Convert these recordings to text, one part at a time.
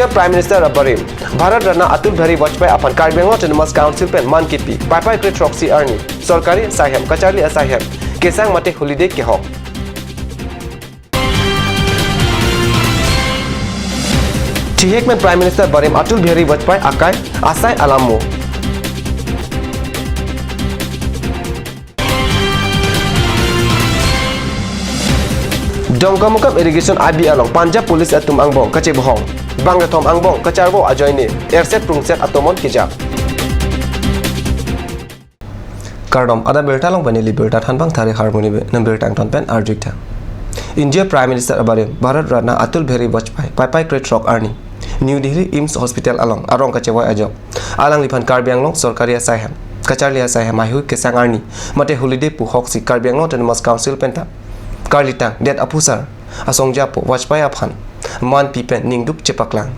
India Prime Minister Barim, Bharat Ratna Atul Bihari Vajpayee upon Karbi Anglong Autonomous Council pen Man Kipi, Pai Great Roxy Ernie, Sorkari Sahem, Kacharli Asahem, Kesang Mate Holiday Kehok. Tihekman Prime Minister Barim Atul Bihari Vajpayee Akai, Asai Alamo. Dongkamukam Irrigation IB along Punjab Police atum angbong kacebohong Bangathom angbong kacharbo ajoine airset prungset atomon kijap Kardom ada belta long bani liberta thanbang thari harmony be number tang ton pen arjikta India Prime Minister Abarim Bharat Ratna Atul Bihari Vajpayee Pai Great Rock Arni New Delhi AIIMS Hospital along arong kachewai ajok alang lipan Karbi Anglong Sorkari Asaham Kacharli Asaham Mahu Kesang Arni Mate Holiday Puhoksi Karbi Anglong Autonomous Council penta Karlitang det apusar asong japo Vajpayee aphan man pipen ningduk chepaklang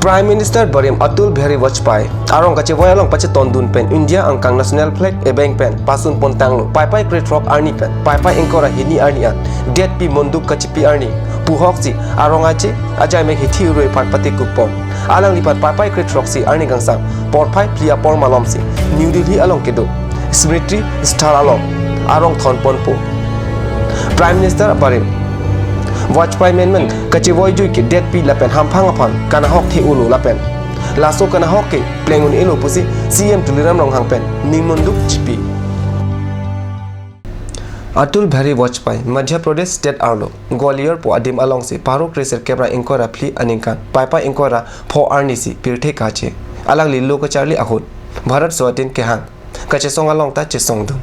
Prime Minister Barim Atul Bihari Vajpayee arong kachewai along pache tondun pen India angkang national flag ebeng pen pasun pontanglo Pai Great Rock Arni pen Pai engkora hini arni an det pi monduk kachipi arni puhokji arong aje ajai me hithi uroi pati kupon alang lipat Pai Great Rock si arni gangsang porpai plia por malomsi New Delhi along kedo Smriti Star along arong thonponpo Prime Minister Barim Vajpayee menmen kachewoi jui ke det pi lapen hamphang aphan kana hok thi ulu lapen laso kana hok ke plengun elo pusi CM tuliram rong hangpen ningmonduk chipi Atul Bihari Vajpayee Madhya Pradesh State Arlo Gwalior po adim along si Parok Reser Kebra Inkora Pli Aninkan Pai Inkora Po Arnisi Pirte Kache Alang Lilo Kacharli Ahut Bharat Swatin Kehang Kachesong along ta chesong dum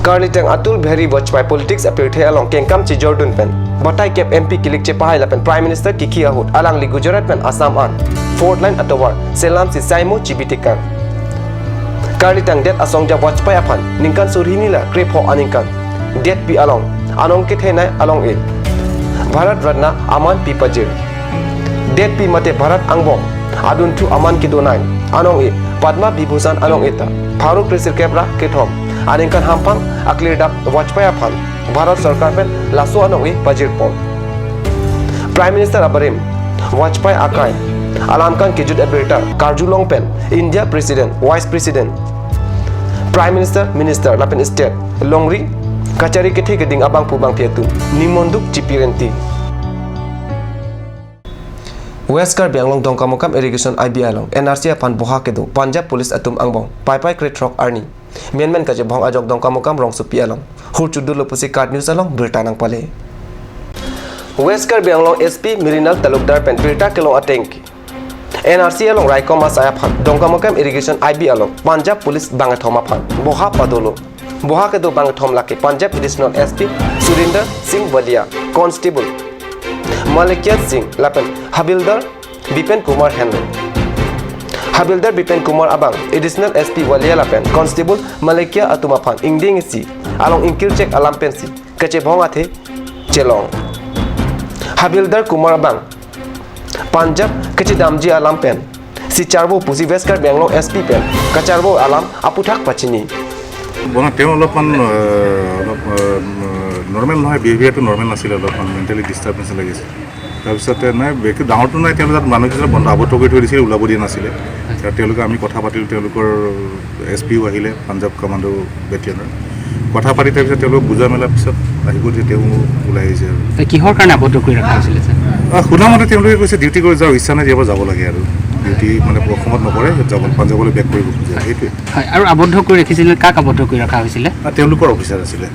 Karlitang Atul Bihari Vajpayee politics apirte along Kengkam chi Jordan pen Batai Kep MP kilik che pahai lapen Prime Minister Kiki Ahut alang li Gujarat pen Assam an Fort Line Atawar Selam si Saimo Chibitikan Karlitang det asongja Vajpayee aphan ningkan surhini la krepho aningkan det pi along anong ke thenai along e Bharat Ratna aman pi pajir det pi mate Bharat angbong adun thu aman ki donai anong e Padma Vibhushan along eta Faruk Resir Kebra kethom aningkan hampang aklir dap Vajpayee aphan Bharat Sarkar pen laso anong e pajir pon Prime Minister Abarim Vajpayee akai alamkan kejut eberta Karjulong pen India President Vice President Prime Minister lapen State Longri kachari kethe geding abang pubang piatu nimonduk cipirenti West Karbi Anglong Dongkamukam Irrigation IB along NRC aphan boha kedo Punjab Police atum angbong Pai Great Rock Arni Menmen kaje bhong ajok Dongkamukam rong supi along hurchudu lopusi card news along bertanang pale West Karbi Anglong SP Mirinal Talukdar pen pirta kelong atengki NRC along Raikom Asaya Phan Dongkamukam Irrigation IB along Punjab Police Bangathom aphan boha padolo boha kedo Bangathom lake Punjab Additional SP Surinder Singh Walia Constable Malikyat Singh lapen Habildar Bipen Kumar Handle Habildar Bipen Kumar abang Additional SP Walia lapen Constable Malekya Atumaphan Ingding si along Inkirchek alampensi kache bhong athe chelong Habildar Kumar abang Punjab kache damji alam pen si charbo pusi West Karbi Anglong SP pen kacharbo alam aputhak pachini bona তেওঁ অলপমান normal নহয় বিহেভিয়াৰটো normal নাছিল অলপমান mentally ডিষ্টাৰ্বেন্স লাগিছে তাৰপিছতে নাই বেকি ডাঙৰটো নাই তেওঁলোক মানুহ কিছুমান বন্ধ আবদ্ধ কৰি থৈ দিছিল ওলাব দিয়া নাছিলে তেওঁলোকে আমি কথা পাতিলোঁ তেওঁলোকৰ এছপিও আহিলে পাঞ্জাৱ কমাণ্ডো বেটেলিয়নৰ কথা পাতি তাৰপিছত তেওঁলোকক বুজা মেলাৰ পিছত আহিব তেওঁ ওলাই আহিছে আৰু কিহৰ কাৰণে আবদ্ধ কৰি ৰখা হৈছিলে শুনা মতে তেওঁলোকে কৈছে ডিউটি কৰি যোৱাৰ ইচ্ছা নাই যাব লাগে আৰু ডিউটি মানে অসমত নকৰে পাঞ্জাৱলৈ বেক কৰিব খোজে সেইটোৱে হয় আৰু আবদ্ধ কৰি ৰাখিছিলে কাক আবদ্ধ কৰি ৰখা হৈছিলে তেওঁলোকৰ অফিচাৰ আছিলে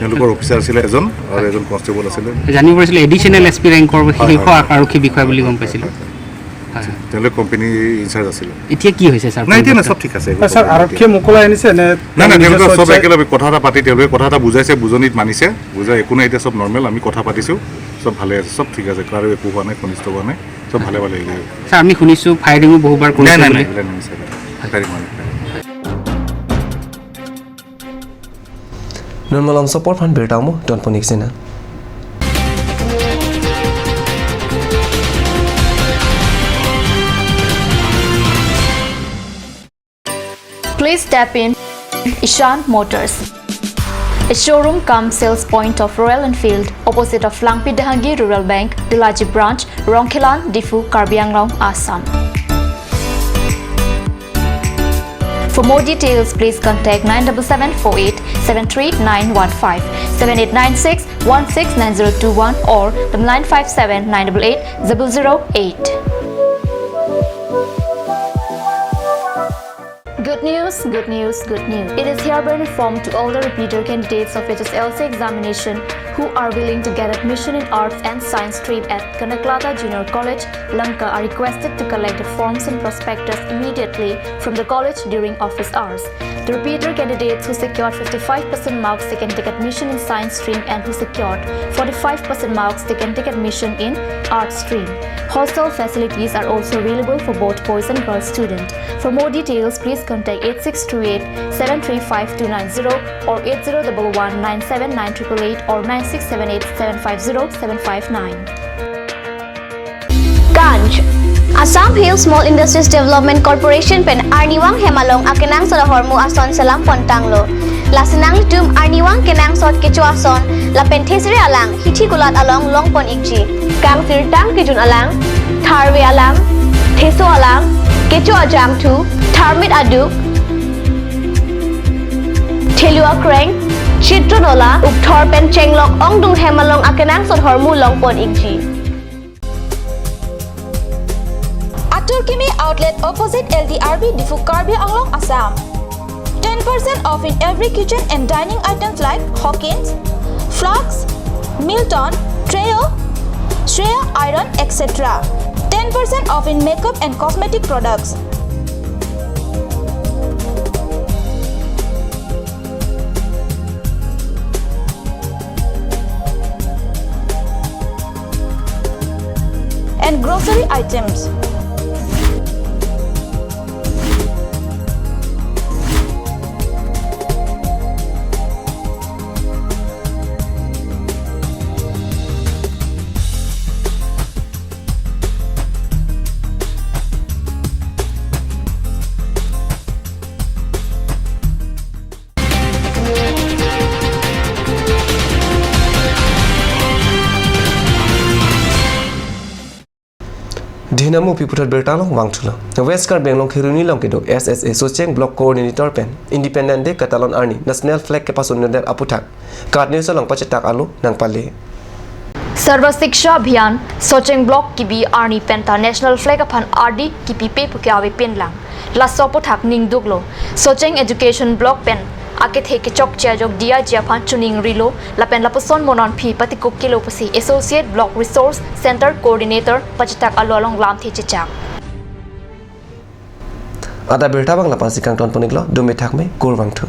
তেওঁলোকৰ অফিচাৰ আছিলে এজন আৰু এজন কনষ্টেবল আছিলে জানিব পাৰিছিলে এডিশ্যনেল এছ পি ৰেংকৰ শীৰ্ষ আৰক্ষী বিষয়া বুলি গম পাইছিলোঁ তেওঁলোক কোম্পানী ইনচাৰ্জ আছিলে এতিয়া কি হৈছে ছাৰ নাই এতিয়া চব ঠিক আছে ছাৰ আৰক্ষীয়ে মোকলাই আনিছে নে নাই তেওঁলোকে চব একেলগে কথা এটা পাতি তেওঁলোকে কথা এটা বুজাইছে বুজনিত মানিছে বুজাই একো নাই এতিয়া চব নৰ্মেল আমি কথা পাতিছোঁ চব ভালে আছে চব ঠিক আছে কাৰো একো হোৱা নাই ঘনিষ্ঠ হোৱা নাই চব ভালে ভালে আহিলে ছাৰ আমি শুনিছোঁ ফায়াৰিঙো বহুবাৰ কৰিছে নাই Nurmalam support fan bertamu don ponik sena Please tap in Ishan Motors. A showroom cum sales point of Royal Enfield opposite of Langpi Dahangi Rural Bank, Dilaji Branch, Rongkhelan, Difu, Karbi Anglong, Assam. For more details, please contact 97748 73915, 7896 169021 or 957 988 008. Good news, good news, good news. It is hereby informed to all the repeater candidates of HSLC examination who are willing to get admission in Arts and Science stream at Kanaklata Junior College, Lanka are requested to collect the forms and prospectus immediately from the college during office hours. The repeater candidates who secured 55% marks they can take admission in Science stream and who secured 45% marks they can take admission in Arts stream. Hostel facilities are also available for both boys and girls students. For more details, please contact 8628 735290 or 8011 97988 or 9678 750 759. Ganj Assam Hill Small Industries Development Corporation pen Arniwang Hemalong akenang sa hormu ason salam pontanglo. Lasinang litum Arniwang kenang sot kecu ason la penthesire alang hithi gulat along longpon ikji. Kang tirtang kijun alang tharwe alang theso alang kecu ajam tu tharmit aduk thelua kreng chitronola ukthor pen chenglok ongdung hemalong akenang sot hormu longpon ikji. Turkimi outlet opposite LDRB Difu Karbi Anglong, Assam. 10% off in every kitchen and dining items like Hawkins, Flux, Milton, Treo, Shreya Iron, etc. 10% off in makeup and cosmetic products. And grocery items. Dinamu piputar bertalong wangchula. West Car Benglong Khiruni Longkedo SSA Socheng Block Coordinator Pen Independent de Catalan Arni National Flag Kepasun Nodel Aputak Card News Long Pachetak Alu Nang Pale Sarva Siksha Abhiyan Socheng Block Kibi Arni Penta National Flag upon RD Kipi Pe Pukiawe Pinlang La Sopotak Ning Duglo Socheng Education Block Pen Akit Heke Chok Chajok Dia Japan Chuning Rilo Lapen Lapuson Monon P Patikuk Kilopasi Associate Block Resource Center Coordinator Pachetak Alu Along Lam Thichak Ada bertabang lapasi kang ton poniglo dume thakme kurwangthu